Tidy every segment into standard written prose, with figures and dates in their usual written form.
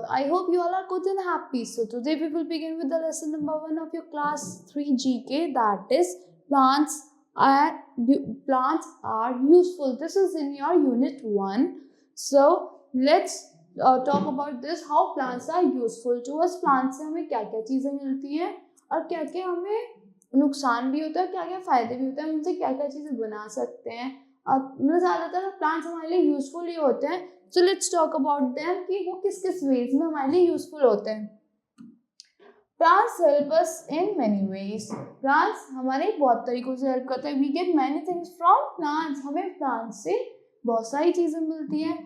I hope you all are good and happy. So today we will begin with the lesson number 1 of your class 3 GK, that is plants are useful. This is in your unit 1. So let's talk about this, how plants are useful to us. Plants से हमें क्या क्या चीजें मिलती हैं और क्या क्या हमें नुकसान भी होता है, क्या क्या फायदे भी होते हैं, उनसे क्या क्या चीजें बना सकते हैं। मतलब ज़्यादातर प्लांट्स हमारे लिए यूजफुल ही होते हैं। So let's talk about them कि वो किस किस वेज में हमारे लिए यूजफुल होते हैं। Plants help us in many ways. Plants हमारे बहुत तरीकों से हेल्प करते हैं। We get many things from plants. हमें प्लांट्स से बहुत सारी चीजें मिलती हैं।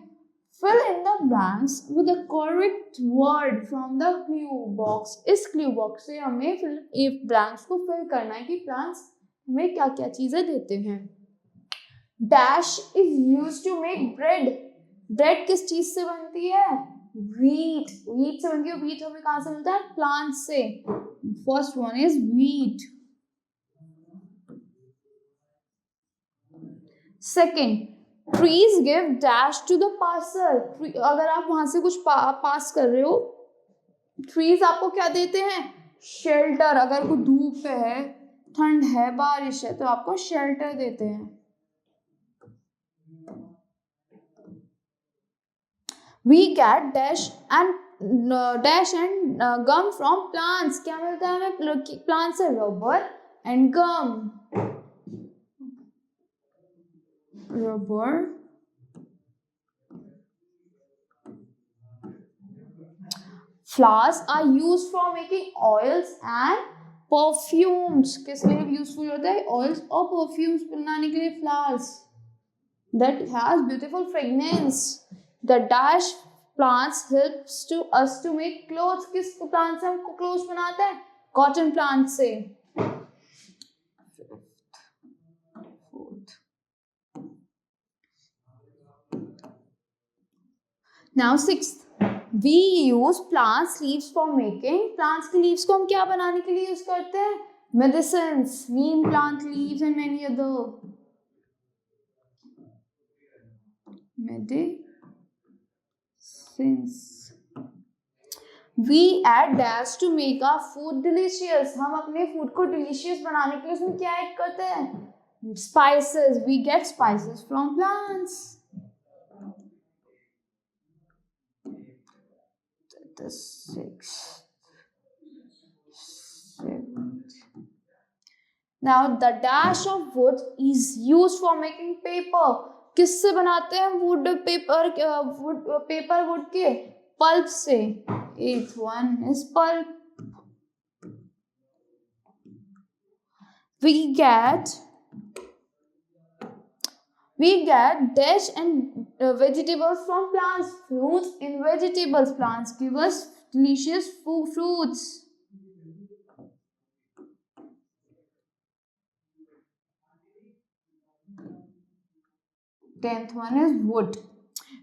Fill in the blanks with the correct word from the clue box. इस clue box से हमें blanks को fill करना है कि plants हमें क्या क्या चीजें देते हैं। Dash is used to make bread. Bread किस चीज से बनती है? Wheat. Wheat से बनती है। Wheat हमें कहाँ से मिलता है? Plants से. First one is wheat. Second, trees give dash to the passer. अगर आप वहां से कुछ पास कर रहे हो, trees आपको क्या देते हैं? शेल्टर। अगर कोई धूप है, ठंड है, बारिश है, तो आपको शेल्टर देते हैं। We get dash and gum from plants. क्या मिलता है हमें plants से? Rubber and gum. Rubber flowers are used for making oils and perfumes. किस लिए यूजफुल होता है? ऑयल्स और परफ्यूम्स बनाने के लिए flowers that has beautiful fragrance. The dash plants helps to us to make clothes. किस प्लांट से हम क्लोथ्स बनाते हैं? कॉटन प्लांट से। Now sixth, we use plants leaves for making. Plants के leaves को हम क्या बनाने के लिए यूज करते हैं? Medicines, neem plant leaves and many other medicines. We add dash to make our food delicious. हम अपने food को delicious बनाने के लिए उसमें क्या add करते हैं? Spices. We get spices from plants. The sixth, seventh. Now the dash of wood is used for making paper. किससे बनाते हैं wood paper? wood के pulp से. Eighth one is pulp. We get dash and vegetables from plants. Fruits and vegetables. Plants give us delicious fruits. 10th one is wood.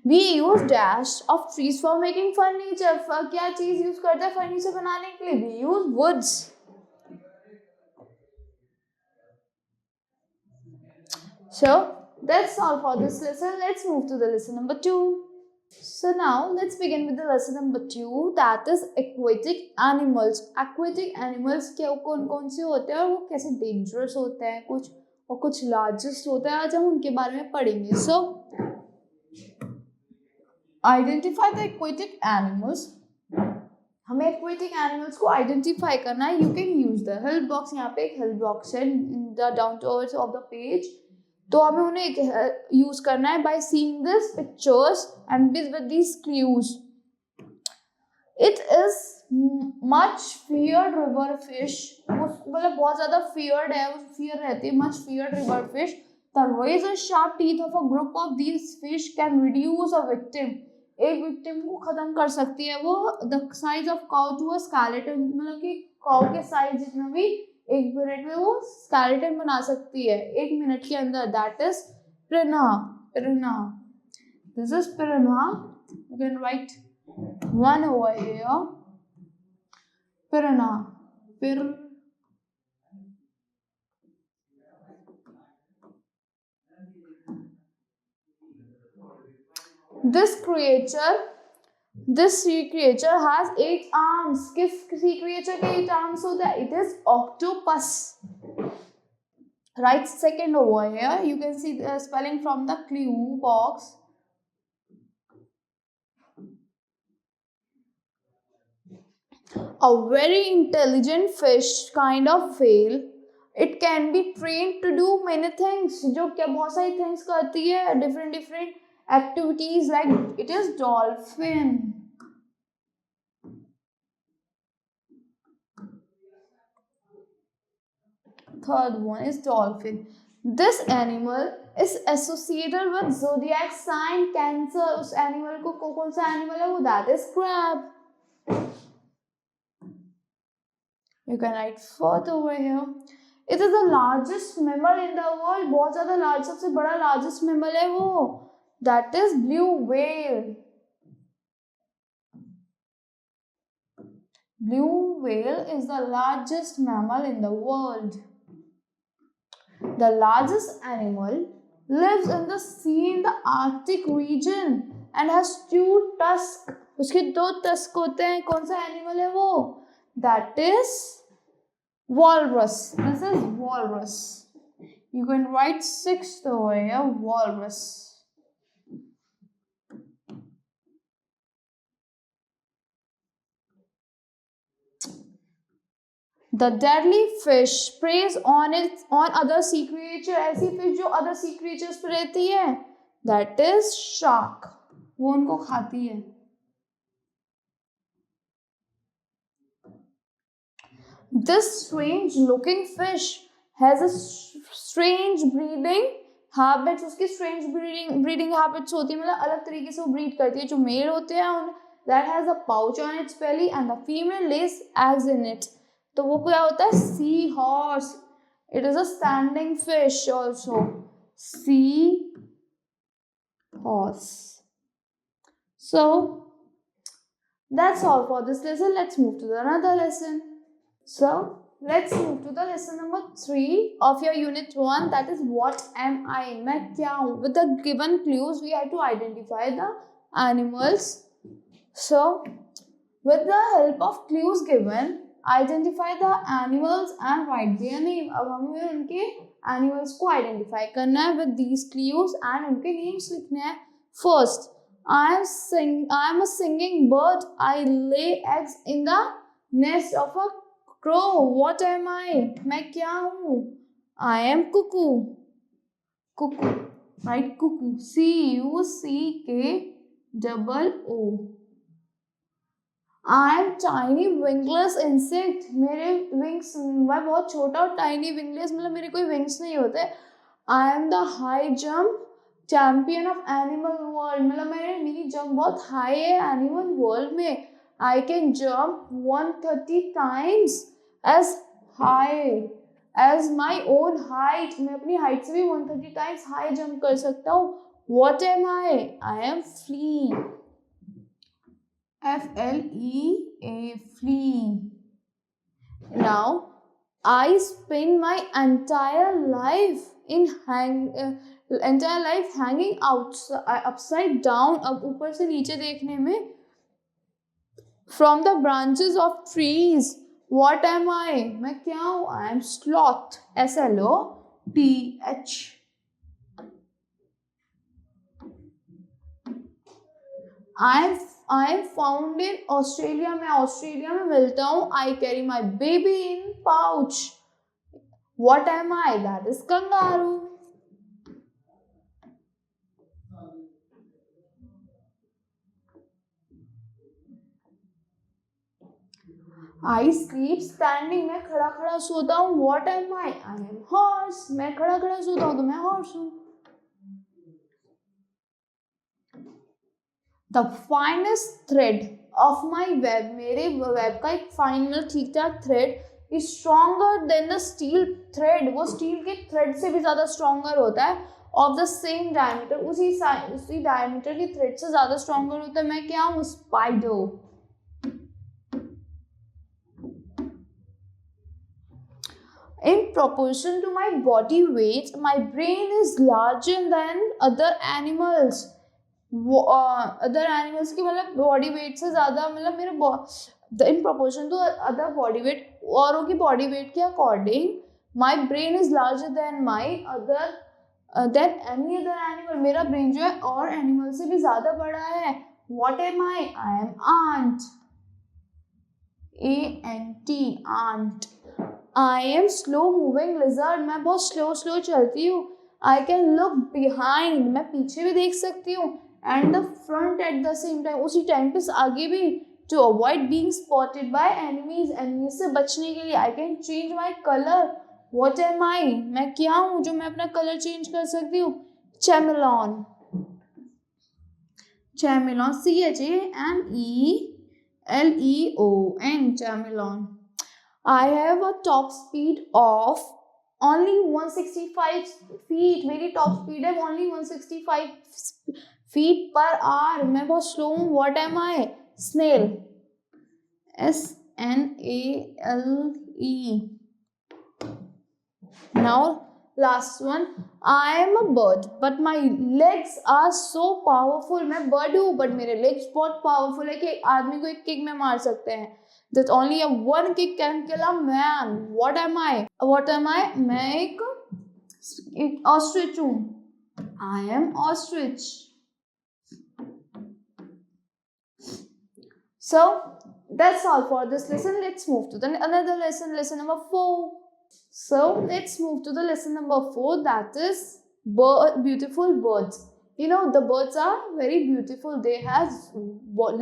We use dash of trees for making furniture. क्या चीज use करते हैं furniture बनाने के लिए? We use woods. So that's all for this lesson. Let's move to the lesson number 2. So now let's begin with the lesson number 2, that is aquatic animals. Aquatic animals क्या कौन से होते हैं और वो कैसे dangerous होते हैं कुछ और कुछ largest होता है, आज हम उनके बारे में पढ़ेंगे. So identify the aquatic animals. हमें aquatic animals को identify करना है. You can use the help box. यहाँ पे एक help box है in the down to earth of the page. तो हमें उन्हें यूज करना है by seeing these pictures and with these clues. It is much feared river fish. मतलब बहुत ज्यादा feared है, fear रहती है. Much feared river fish. The razor sharp teeth of a group of these fish can reduce a victim. एक victim को खत्म कर सकती है वो. The size of cow to a skeleton. मतलब कि cow के size जितना भी एक मिनट में वो स्केलेटन बना सकती है. एक मिनट के अंदर. That is piranha. This is piranha. You can write one over here. Piranha. This creature This sea creature has 8 arms. किस sea creature के 8 arms होता है? It is octopus. Right, second over here. You can see the spelling from the clue box. A very intelligent fish kind of whale. It can be trained to do many things. जो क्या बहुत सारी things करती है, different activities, like it is dolphin. Third one is dolphin. This animal is associated with zodiac sign Cancer. उस animal को कौन सा animal है वो? That is crab. You can write further over here. It is the largest mammal in the world. बहुत ज़्यादा large, सबसे बड़ा largest mammal है वो. That is blue whale. Blue whale is the largest mammal in the world. The largest animal lives in the sea in the Arctic region and has 2 tusks. उसके 2 tusk होते हैं. कौन सा animal है वो? That is walrus. This is walrus. You can write 6th over here, walrus. The deadly fish preys on other sea creature. ऐसी fish जो other sea creatures पे रहती है. That is shark. वो उनको खाती है. This strange looking fish has a strange breeding habits. उसकी strange breeding habits होती है, मतलब अलग तरीके से वो breed करती है. जो male होते हैं उन that has a pouch on its belly and the female lays eggs in it. तो वो क्या होता है? Sea horse. It is a standing fish also. Sea horse. So that's all for this lesson. Let's move to another lesson. So let's move to the lesson number 3 of your unit 1. That is what am I? मैं क्या हूँ? With the given clues, we have to identify the animals. So with the help of clues given, identify the animals and write their name. अब हमें उनके animals को identify करना है with these clues and उनके names लिखने हैं. First, I am a singing bird. I lay eggs in the nest of a crow. What am I? मैं क्या हूँ? I am cuckoo. Cuckoo. Right? Cuckoo. C-U-C-K-O-O. I am tiny wingless insect. मेरे wings, मैं बहुत छोटा और tiny wingless, मतलब मेरे कोई wings नहीं होते. I am the high jump champion of animal world. मतलब मेरी jump बहुत high है animal world में. I can jump 130 times as high as my own height. मैं अपनी height से भी 130 times high jump कर सकता हूँ. What am I? I am flea. F-L-E-A, flea. Now, I spend my entire life hanging out upside down. अब ऊपर से नीचे देखने में. From the branches of trees. What am I? मैं क्या हूँ? I am sloth. S-L-O-T-H. I am found in Australia. मैं ऑस्ट्रेलिया में मिलता हूँ. I carry my baby in pouch. What am I? That is kangaroo. I sleep standing. मैं खड़ा खड़ा सोता हूँ. What am I? I am horse. मैं खड़ा खड़ा सोता हूँ तो मैं horse हूँ. The finest thread of my web. मेरे web का एक final ठीक ठाक thread is stronger than the steel thread. वो steel के thread से भी ज़्यादा stronger होता है. Of the same diameter. उसी diameter की thread से ज़्यादा stronger होता है. मैं क्या हूँ? Spider. In proportion to my body weight, my brain is larger than other animals. वो अदर एनिमल्स की मतलब बॉडी वेट से ज़्यादा, मतलब मेरे in proportion to other body weight, औरों की बॉडी वेट के according my brain is larger than my other than any other animal. मेरा ब्रेन जो है और एनिमल से भी ज़्यादा बड़ा है। What am I am ant, ANT, ant. I am slow moving lizard, मैं बहुत स्लो चलती हूँ। आई कैन लुक बिहाइंड, मैं पीछे भी देख सकती हूँ, and the front at the same time, उसी टाइम पे आगे भी। To avoid being spotted by enemies, enemies से बचने के लिए। I can change my colour. What am I, मैं क्या हूँ जो मैं अपना कलर चेंज कर सकती हूँ? चैमेलॉन, चैमेलॉन, CHAMELEON, चैमेलॉन। I have a top speed of only 165 feet. मेरी top speed है only 165 feet per hour. मैं बहुत slow हूँ. What am I? Snail. SNALE. Now last one. I am a bird, but my legs are so powerful. मैं bird हूँ, but मेरे legs बहुत powerful है कि आदमी को एक kick में मार सकते हैं. That only a one kick can kill a man. What am I? What am I? मैं एक ostrich हूँ. I am ostrich. So that's all for this lesson. Let's move to another lesson, lesson number 4. So let's move to the lesson number 4, that is beautiful birds. You know, the birds are very beautiful. They have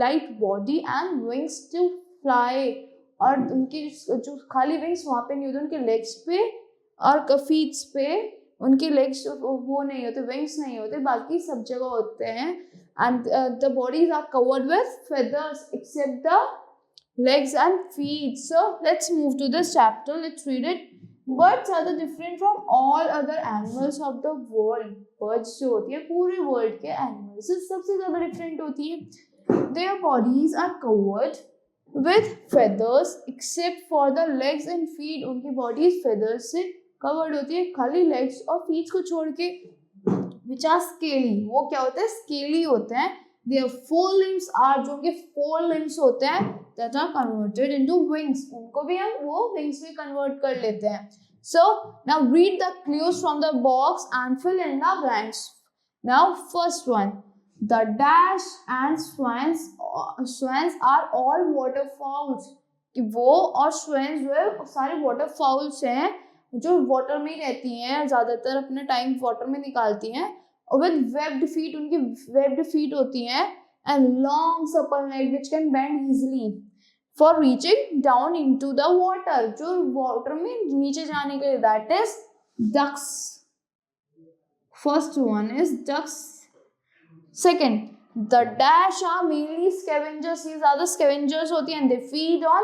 light body and wings to fly. और उनकी जो खाली wings वहाँ पे नहीं होते, उनके legs पे और फीट्स पे उनके लेग्स वो नहीं होते, विंग्स नहीं होते, बाकी सब जगह होते हैं. And the bodies are covered with feathers except the legs and feet. So let's move to this chapter. Let's read it. Birds are the different from all other animals of the world. Birds जो होती है पूरे world के animals से सबसे ज़्यादा different होती है. Their bodies are covered with feathers except for the legs and feet. उनकी bodies feathers से covered होती है, खाली legs और feet को छोड़ के, which are scaly. वो क्या होते हैं? Scaly होते हैं. Their forelimbs are, जो उनके forelimbs होते हैं, that are converted into wings. उनको भी हम वो wings में convert कर लेते हैं. So now read the clues from the box and fill in the blanks. Now first one, the dash and swans are all waterfowls. कि वो और swans जो है सारे waterfowls हैं जो water में रहती हैं, ज़्यादातर अपना time water में निकालती हैं. With webbed feet, उनकी webbed feet होती हैं, and long supple leg which can bend easily for reaching down into the water. जो water में नीचे जाने के लिए, that is ducks. First one is ducks. Second, the dash are mainly scavengers. ये ज़्यादा scavengers होती हैं, and they feed on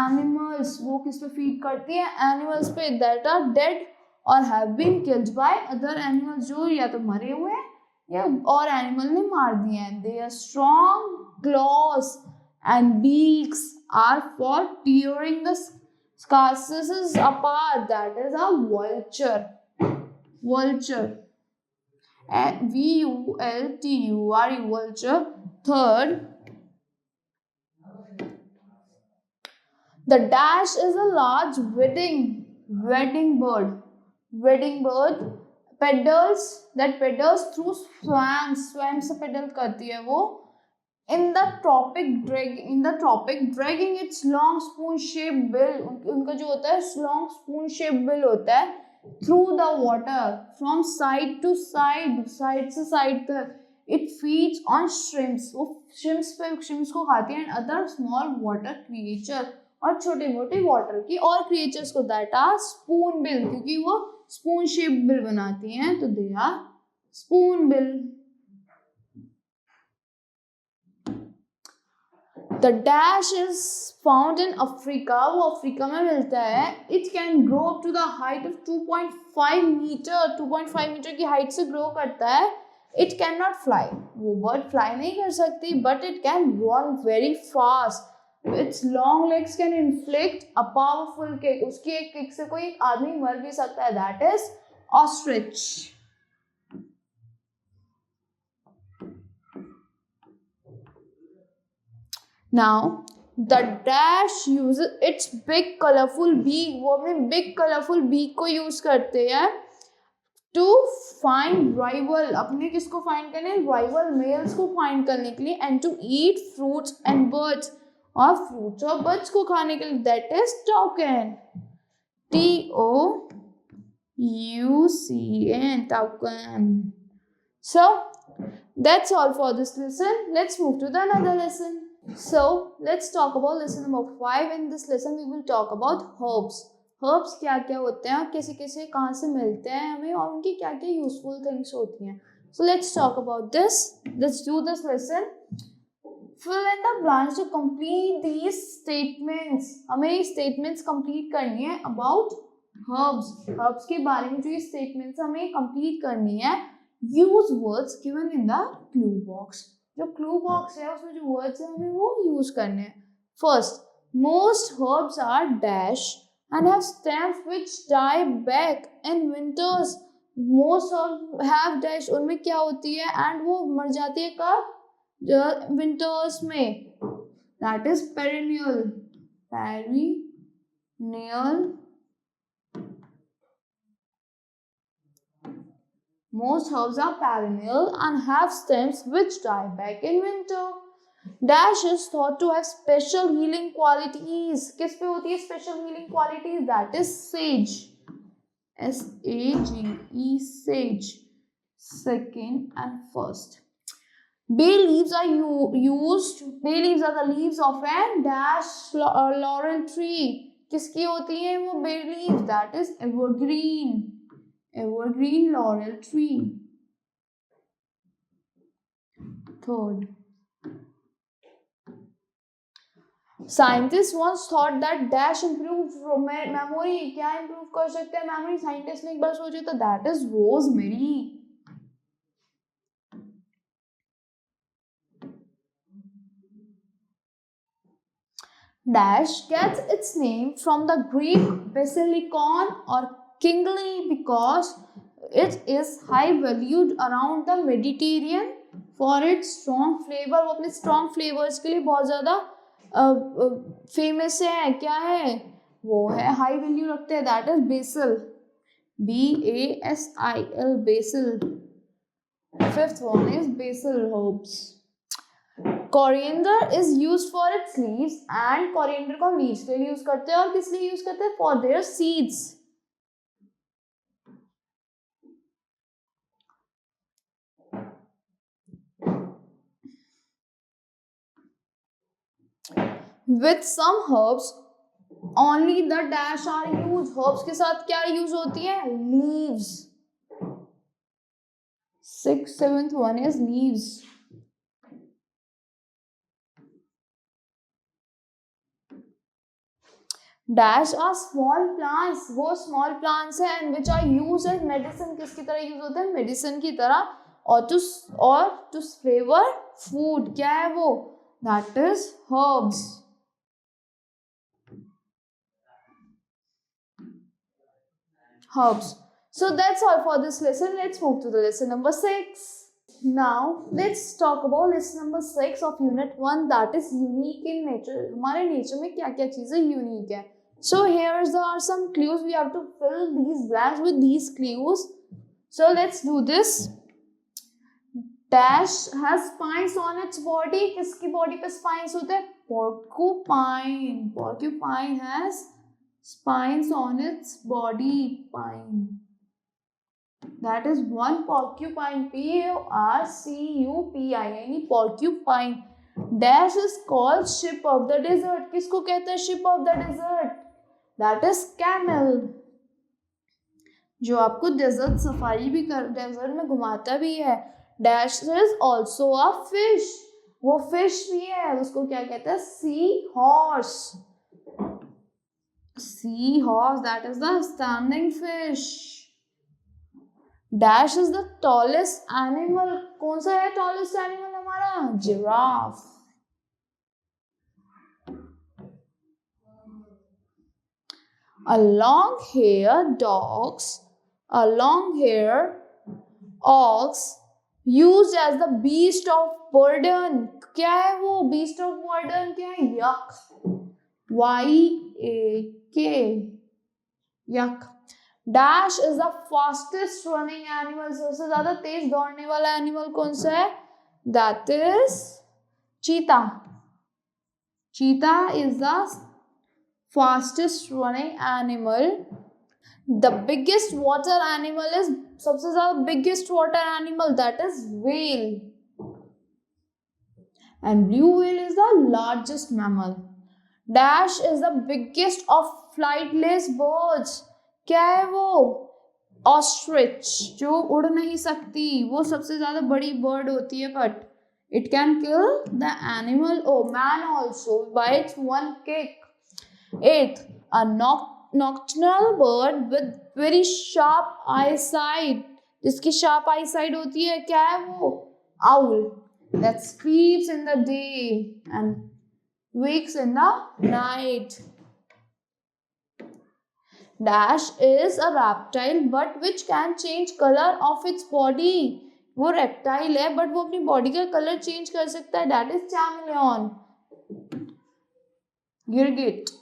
animals. वो किस पे feed करती हैं? Animals पे that are dead or have been killed by other animals. जो या तो मरे हुए हैं या और animal ने मार दिए हैं. Their strong claws and beaks are for tearing the carcasses apart. That is a vulture. Vulture. VULTURE, vulture. Third, the dash is a large wedding bird. Wedding bird pedals through swamps. Swamps से pedal करती है वो. In the tropic, dragging its long spoon-shaped bill. उनका जो होता है long spoon-shaped bill होता है. Through the water, from side to side, side से side तक. It feeds on shrimps. वो shrimps को खाती हैं, and other small water creature. और छोटे मोटे वाटर की और क्रिएचर्स को, that are spoon bill, क्योंकि वो spoon shaped bill बनाती हैं, तो they are spoon bill. The dash is found in Africa. वो अफ्रीका में मिलता है. It can grow up to the height of 2.5 meter. 2.5 metre की हाइट से ग्रो करता है. It cannot fly. वो बर्ड फ्लाई नहीं कर सकती, but it can run very fast. Its long legs can inflict a powerful kick. उसकी एक किक से कोई आदमी मर भी सकता है. That is ostrich. Now the dash uses its big colorful beak. वो अपने big colorful beak को use करते हैं to find rival. अपने किसको find करने? Rival males को find करने के लिए, and to eat fruits and birds. और fruits और birds को खाने के लिए. That is toucan. Toucan. Toucan. So that's all for this lesson. Let's move to the another lesson. So let's talk about lesson number 5. In this lesson we will talk about herbs. Herbs क्या क्या होते हैं, कैसे कैसे कहाँ से मिलते हैं हमें, और उनकी क्या क्या यूजफुल थिंग्स होती हैं. So let's talk about this. Let's do this lesson. Fill in the blanks to complete these statements. हमें ये statements complete करनी है about herbs. Herbs के बारे में जो ये statements हमें complete करनी है. Use words given in the clue box. जो clue box है उसमें जो words है हमें वो use करने हैं. First, most herbs are dash and have stems which die back in winters. Most herbs have dash. उनमें क्या होती है and वो मर जाती है कब? Winters में. That is perennial. Perennial. Most herbs are perennial and have stems which die back in winter. Dash is thought to have special healing qualities. किस पे होती है special healing qualities? That is sage. S-A-G-E, sage. Second and first. Bay leaves are used. Bay leaves are the leaves of a dash laurel tree. किसकी होती है वो bay leaves? That is evergreen. Evergreen laurel tree. Third, scientists once thought that dash improved memory. क्या improve कर सकते हैं memory? Scientists ने एक बार सोचा था. That is rosemary. Dash gets its name from the Greek basilicon or kingly because it is high valued around the Mediterranean for its strong flavor. वो अपने strong flavors के लिए बहुत ज़्यादा famous है. क्या है वो? है high value रखते हैं. That is basil. B-A-S-I-L, basil. Fifth one is basil herbs. Coriander is used for its leaves and coriander को हम leaves के लिए use करते हैं और किस लिए use करते हैं? For their seeds. With some herbs only the dash are used. Herbs के साथ क्या use होती है? Leaves. Seventh one is leaves. Dash are small plants. वो small plants हैं and which are used as medicine. किसकी तरह use होते हैं? Medicine की तरह. और to flavor food. क्या है वो? That is herbs. Herbs. So that's all for this lesson. Let's move to the lesson number 6. Now let's talk about lesson number 6 of unit 1. That is unique in nature. हमारे nature में क्या क्या चीजें unique है. So here are some clues. We have to fill these blanks with these clues. So let's do this. Dash has spines on its body. किसकी body पे spines होते हैं? Porcupine. Porcupine has spines on its body. Pine. That is one porcupine. P-O-R-C-U-P-I-N-E. Porcupine. Dash is called ship of the desert. किसको कहते हैं ship of the desert? That is camel. जो आपको desert safari भी कर desert में घुमाता भी है. Dash is also a fish. वो fish भी है. उसको क्या कहते हैं? Sea horse. Sea horse. That is the standing fish. Dash is the tallest animal. कौन सा है tallest animal हमारा? Giraffe. A long-haired ox used as the beast of burden. क्या है वो beast of burden? क्या है? Yuck. Y-A-K. Yuck. Dash is the fastest running animal. सबसे ज्यादा तेज दौड़ने वाला एनिमल कौन सा है? That is cheetah. Cheetah is the fastest running animal. The biggest water animal is सबसे ज्यादा biggest water animal, that is whale. And blue whale is the largest mammal. Dash is the biggest of flightless birds. क्या है वो? Ostrich, जो उड़ नहीं सकती, वो सबसे ज्यादा बड़ी bird होती है, but it can kill the animal or man also by its one kick. 8th, a nocturnal bird with very sharp eyesight. जिसकी sharp eyesight होती है, क्या है वो? Owl, that sleeps in the day and wakes in the night. Dash is a reptile but which can change color of its body. वो reptile है but वो अपनी body का color change कर सकता है. That is chameleon. Girgit.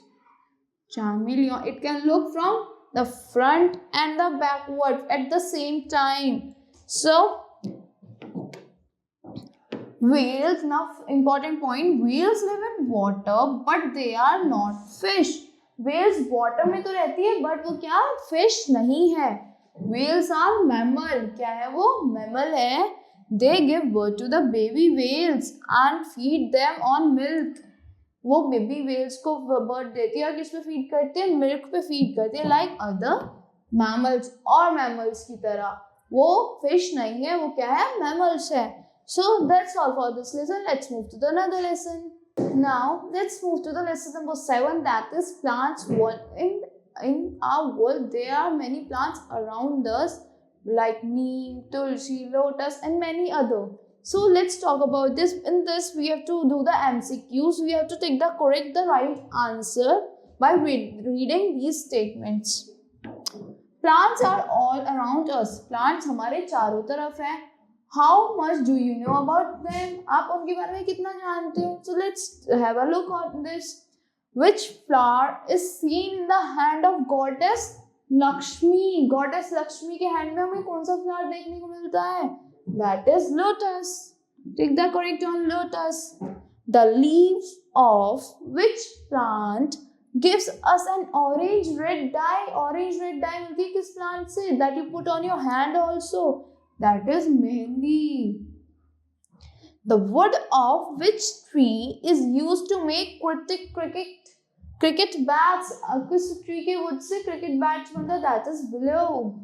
Chameleon. It can look from the front and the backward at the same time. So whales, now important point, whales live in water but they are not fish. Whales water में तो रहती है but वो क्या? Fish नहीं है. Whales are mammal. क्या है वो? Mammal है. They give birth to the baby whales and feed them on milk. वो बेबी वेल्स को बर्थ देती है और किस पे फीड करते हैं? मिल्क पे फीड करते हैं, लाइक अदर मैमल्स. और मैमल्स की तरह वो फिश नहीं है, वो क्या है? मैमल्स है. So that's all for this lesson. Let's move to the another lesson. Now let's move to the lesson number 7, that is plants. In our world there are many plants around us like neem, tulsi, lotus and many other. So let's talk about this. In this we have to do the MCQs. We have to take the right answer by reading these statements. Plants are all around us. Plants हमारे चारों तरफ हैं. How much do you know about them? आप उनके बारे में कितना जानते हो? So let's have a look on this. Which flower is seen in the hand of goddess Lakshmi? Goddess Lakshmi के hand में हमें कौन सा flower देखने को मिलता है? That is lotus. Take the correct on lotus. The leaves of which plant gives us an orange red dye? Orange red dye मिलती है किस plant से? That you put on your hand also. That is mehendi. The wood of which tree is used to make cricket bats? किस tree के wood से cricket bats बनता है? That is willow.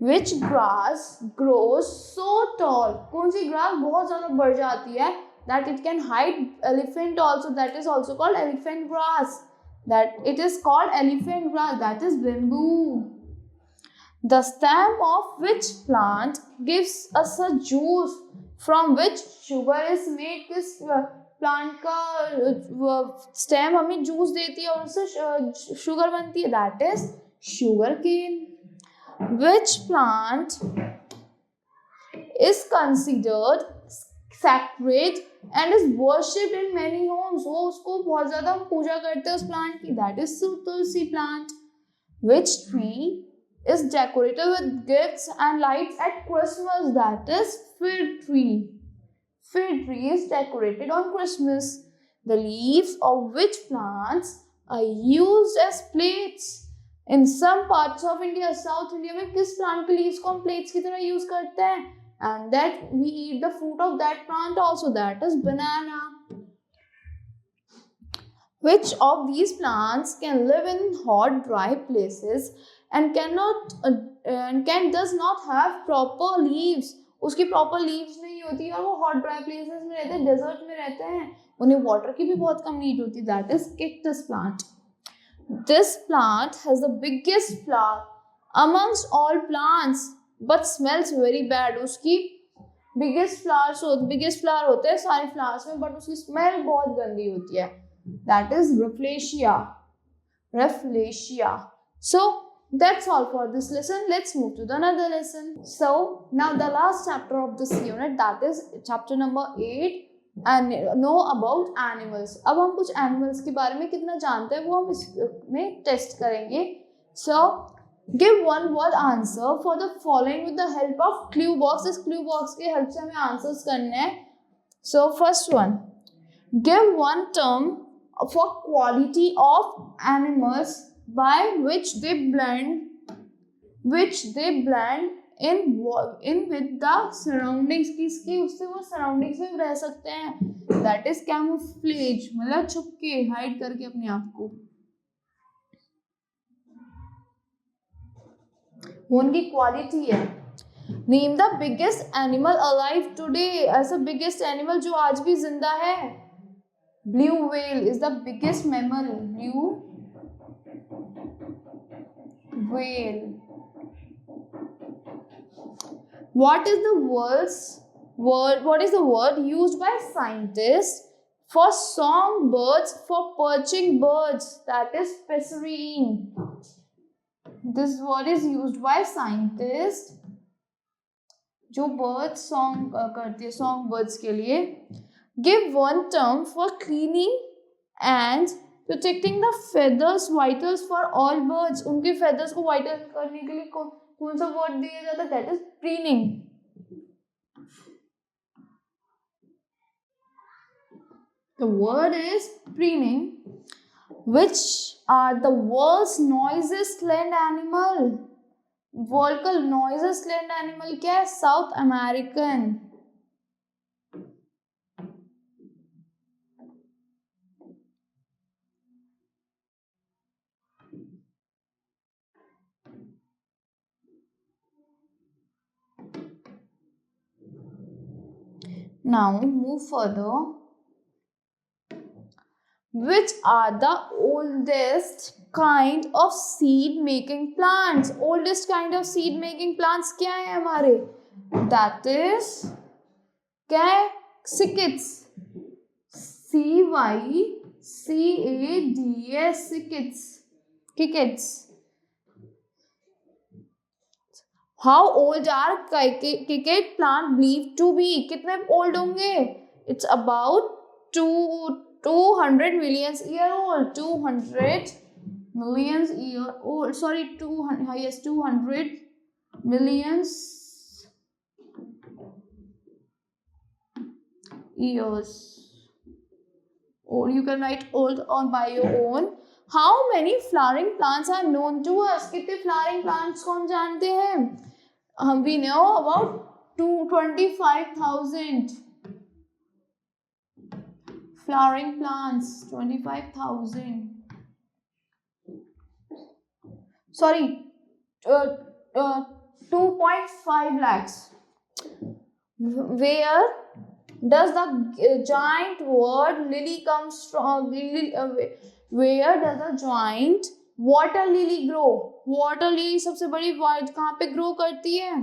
Which grass grows so tall? कौन सी grass बहुत ज़्यादा बढ़ जाती है? That it can hide elephant also. That is also called elephant grass. That it is called elephant grass. That is bamboo. The stem of which plant gives us a juice from which sugar is made? किस plant का stem हमें juice देती है और उससे sugar बनती है? That is sugarcane. Which plant is considered sacred and is worshipped in many homes? वो उसको बहुत ज़्यादा पूजा करते हैं उस plant की. That is tulsi plant. Which tree is decorated with gifts and lights at Christmas? That is fig tree. Fig tree is decorated on Christmas. The leaves of which plants are used as plates? In some parts of India, South India में किस plant के leaves को हम plates की तरह use करते हैं? And that we eat the fruit of that plant also. That is banana. Which of these plants can live in hot, dry places and does not have proper leaves? उसकी proper leaves नहीं होती और वो hot, dry places में रहते हैं, desert में रहते हैं, उन्हें water की भी बहुत कम need होती. That is cactus plant. This plant has the biggest flower amongst all plants but smells very bad. उसकी biggest flower होते हैं सारे flowers में but उसकी smell बहुत गंदी होती है. That is Rafflesia. So that's all for this lesson. Let's move to the another lesson. So now the last chapter of this unit, that is chapter number 8, and know about animals. अब हम कुछ animals के बारे में कितना जानते हैं वो हम इसमें टेस्ट करेंगे. So give one word answer for the following with the help of clue box. इस clue box के help से हमें answers करने हैं. So first one, give one term for quality of animals by which they blend in with the surroundings. किसकी उससे वो surroundings में रह सकते हैं. That is camouflage, मतलब छुप के हाइड करके अपने आप को. वो उनकी क्वालिटी है. Name the biggest animal alive today. ऐसा biggest animal जो आज भी जिंदा है. Blue whale is the biggest mammal. Blue whale. What is the word used by scientists for songbirds for perching birds? That is passerine. This word is used by scientists जो birds song करती है, song birds के लिए. Give one term for cleaning and protecting the feathers vitals for all birds. उनके feathers को vital करने के लिए कौन सा word दिया जाता है? That is preening. The word is preening. Which are the world's noisiest land animal? World का noisiest land animal क्या है? South American. Now move further. Which are the oldest kind of seed making plants? Oldest kind of seed making plants क्या है हमारे? That is क्या है? Cicads. CYCADS. Cicads. Cicads. How old are cicad plant believed to be? कितने old होंगे? It's about 200 million year old. 200 million year old. Sorry, 200 millions years. Or you can write old on by your own. How many flowering plants are known to us? कितने flowering plants कौन जानते हैं? We know about 25,000 flowering plants. 25,000. Sorry, 2.5 lakhs. Where does the giant word lily comes from? Where does the giant water lily grow? Water lily सबसे बड़ी कहाँ पे grow करती है?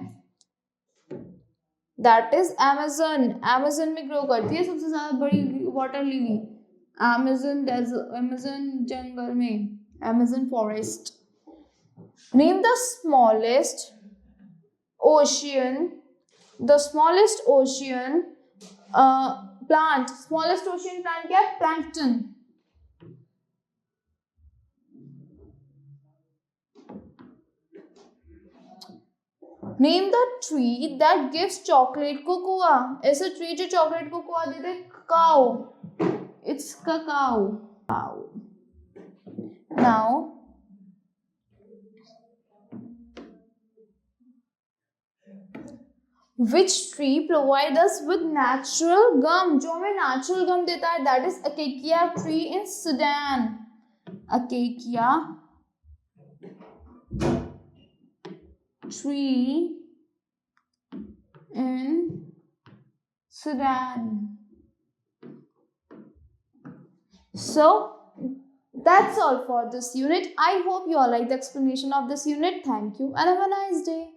That is Amazon. Amazon में grow करती है सबसे ज़्यादा बड़ी water lily. Amazon जंगल में, Amazon forest. Name the smallest ocean plant. Smallest ocean plant क्या है? Plankton. Name the tree that gives chocolate cocoa. ऐसा tree जो chocolate cocoa देते हैं? Cow. It's cacao. Cow. Now which tree provide us with natural gum? जो हमें natural gum देता है, that is acacia tree in Sudan. Acacia tree in Sudan. So that's all for this unit. I hope you all like the explanation of this unit. Thank you and have a nice day.